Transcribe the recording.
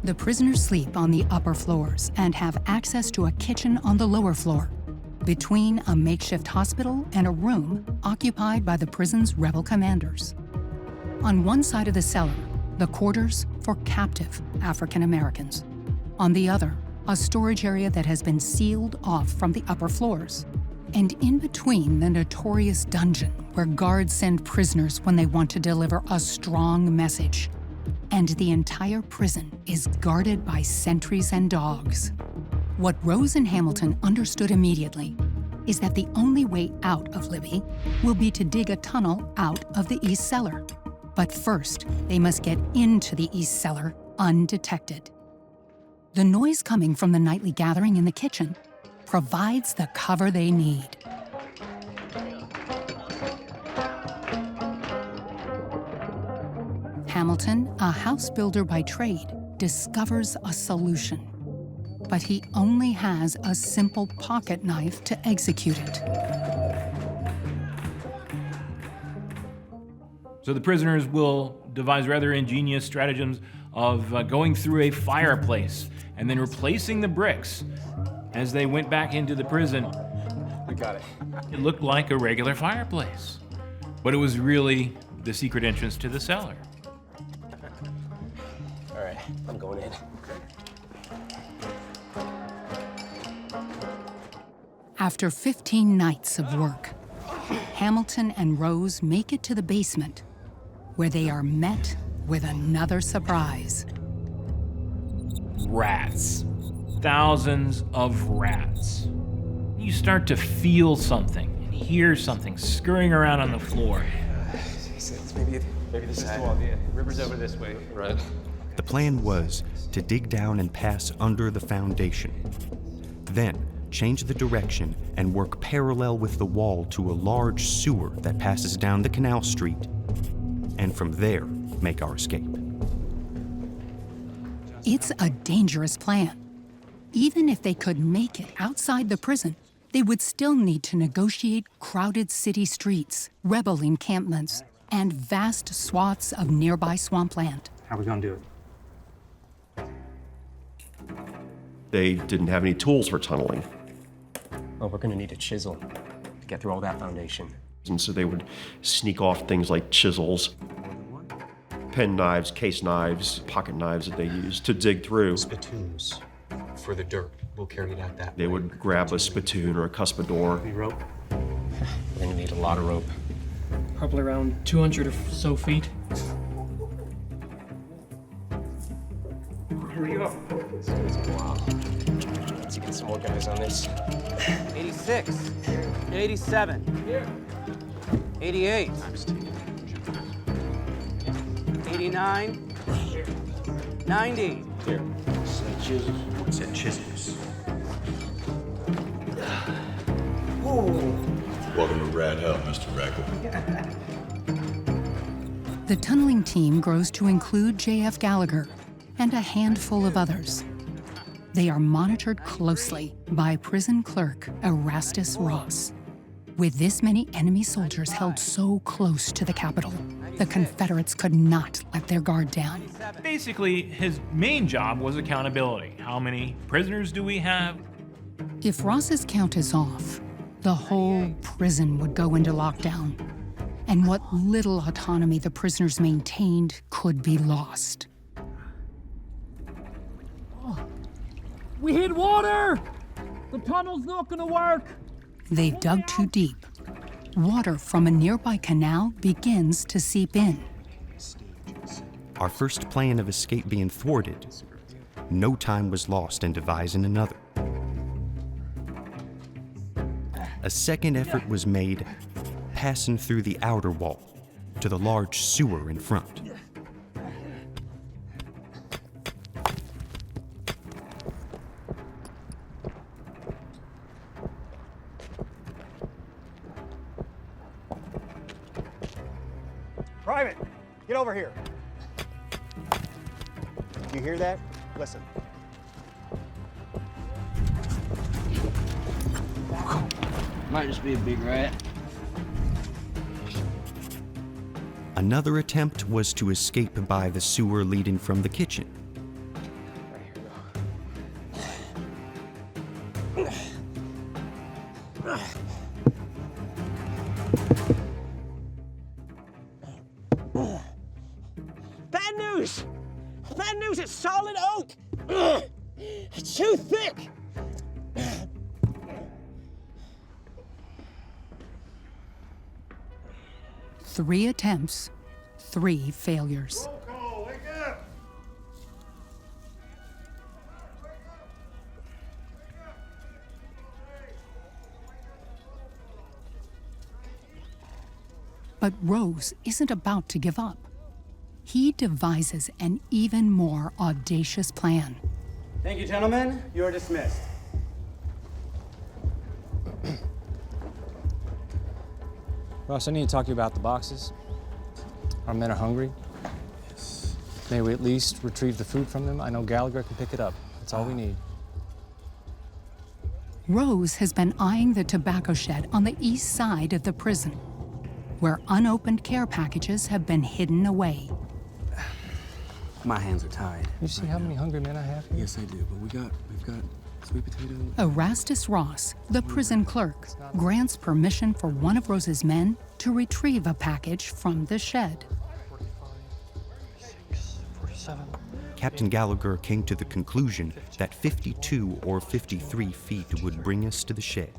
The prisoners sleep on the upper floors and have access to a kitchen on the lower floor, between a makeshift hospital and a room occupied by the prison's rebel commanders. On one side of the cellar, the quarters for captive African Americans. On the other, a storage area that has been sealed off from the upper floors. And in between, the notorious dungeon where guards send prisoners when they want to deliver a strong message. And the entire prison is guarded by sentries and dogs. What Rose and Hamilton understood immediately is that the only way out of Libby will be to dig a tunnel out of the east cellar. But first, they must get into the east cellar undetected. The noise coming from the nightly gathering in the kitchen provides the cover they need. Hamilton, a house builder by trade, discovers a solution. But he only has a simple pocket knife to execute it. So the prisoners will devise rather ingenious stratagems of going through a fireplace and then replacing the bricks as they went back into the prison. We got it. It looked like a regular fireplace, but it was really the secret entrance to the cellar. All right, I'm going in. After 15 nights of work, Hamilton and Rose make it to the basement, where they are met with another surprise. Rats. Thousands of rats. You start to feel something and hear something scurrying around on the floor. Maybe this is the wall. The river's over this way. Right. The plan was to dig down and pass under the foundation. Then change the direction and work parallel with the wall to a large sewer that passes down the canal street, and from there make our escape. It's a dangerous plan. Even if they could make it outside the prison, they would still need to negotiate crowded city streets, rebel encampments, and vast swaths of nearby swampland. How are we gonna do it? They didn't have any tools for tunneling. Oh, we're gonna need a chisel to get through all that foundation. And so they would sneak off things like chisels, pen knives, case knives, pocket knives that they used to dig through. Spittoons for the dirt. We'll carry it out that way. They would grab a spittoon or a cuspidor. Any rope? We're gonna need a lot of rope. Probably around 200 or so feet. Hurry up. It's gonna take a while. Let's get some more guys on this. 86, 87, 88, 89, 90. Here. What's that chisels? Welcome to Rat Hell, Mr. Rackle. The tunneling team grows to include J.F. Gallagher and a handful of others. They are monitored closely by prison clerk Erastus Ross. With this many enemy soldiers held so close to the capital, the Confederates could not let their guard down. Basically, his main job was accountability. How many prisoners do we have? If Ross's count is off, the whole prison would go into lockdown, and what little autonomy the prisoners maintained could be lost. We hit water! The tunnel's not gonna work! They've dug too deep. Water from a nearby canal begins to seep in. Our first plan of escape being thwarted, no time was lost in devising another. A second effort was made, passing through the outer wall to the large sewer in front. Private, get over here. Do you hear that? Listen. Might just be a big rat. Another attempt was to escape by the sewer leading from the kitchen. Bad news! Bad news, it's solid oak! It's too thick! 3 attempts, 3 failures. But Rose isn't about to give up. He devises an even more audacious plan. Thank you, gentlemen. You are dismissed. Ross, I need to talk to you about the boxes. Our men are hungry. May we at least retrieve the food from them? I know Gallagher can pick it up. That's all we need. Rose has been eyeing the tobacco shed on the east side of the prison, where unopened care packages have been hidden away. My hands are tied. You see how many hungry men I have here? Yes, I do, but we've got sweet potato. Erastus Ross, the prison clerk, grants permission for one of Rose's men to retrieve a package from the shed. 47. Captain Gallagher came to the conclusion that 52 or 53 feet would bring us to the shed.